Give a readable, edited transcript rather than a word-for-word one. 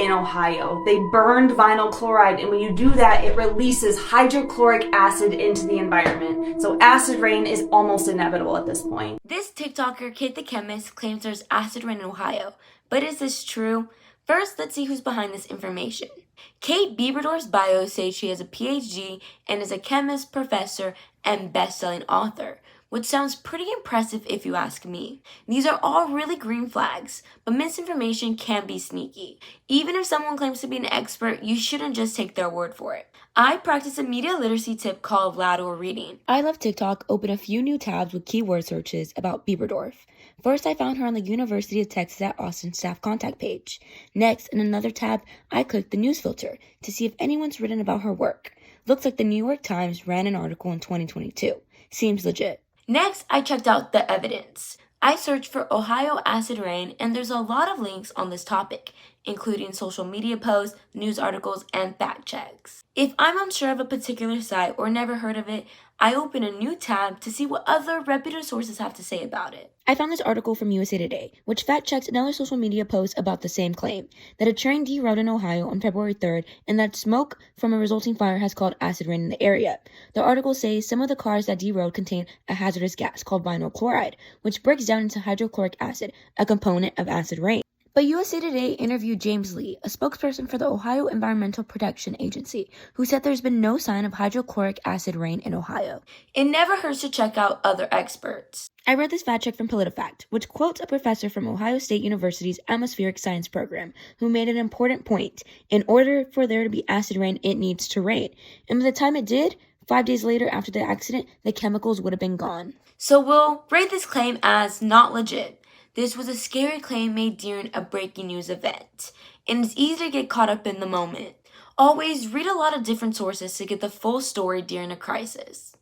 in Ohio. They burned vinyl chloride, and when you do that, it releases hydrochloric acid into the environment. So acid rain is almost inevitable at this point. This TikToker, Kate the Chemist, claims there's acid rain in Ohio. But is this true? First, let's see who's behind this information. Kate Bieberdorf's bio says she has a PhD and is a chemist, professor, and best-selling author, which sounds pretty impressive if you ask me. These are all really green flags, but misinformation can be sneaky. Even if someone claims to be an expert, you shouldn't just take their word for it. I practice a media literacy tip called lateral reading. I love TikTok open a few new tabs with keyword searches about Bieberdorf. First, I found her on the University of Texas at Austin staff contact page. Next, in another tab, I clicked the news filter to see if anyone's written about her work. Looks like the New York Times ran an article in 2022. Seems legit. Next, I checked out the evidence. I searched for Ohio acid rain, and there's a lot of links on this topic, including social media posts, news articles, and fact checks. If I'm unsure of a particular site or never heard of it, I open a new tab to see what other reputable sources have to say about it. I found this article from USA Today, which fact-checked another social media post about the same claim, that a train derailed in Ohio on February 3rd and that smoke from a resulting fire has caused acid rain in the area. The article says some of the cars that derailed contain a hazardous gas called vinyl chloride, which breaks down into hydrochloric acid, a component of acid rain. But USA Today interviewed James Lee, a spokesperson for the Ohio Environmental Protection Agency, who said there's been no sign of hydrochloric acid rain in Ohio. It never hurts to check out other experts. I read this fact check from PolitiFact, which quotes a professor from Ohio State University's Atmospheric Science program, who made an important point. In order for there to be acid rain, it needs to rain. And by the time it did, 5 days later after the accident, the chemicals would have been gone. So we'll rate this claim as not legit. This was a scary claim made during a breaking news event, and it's easy to get caught up in the moment. Always read a lot of different sources to get the full story during a crisis.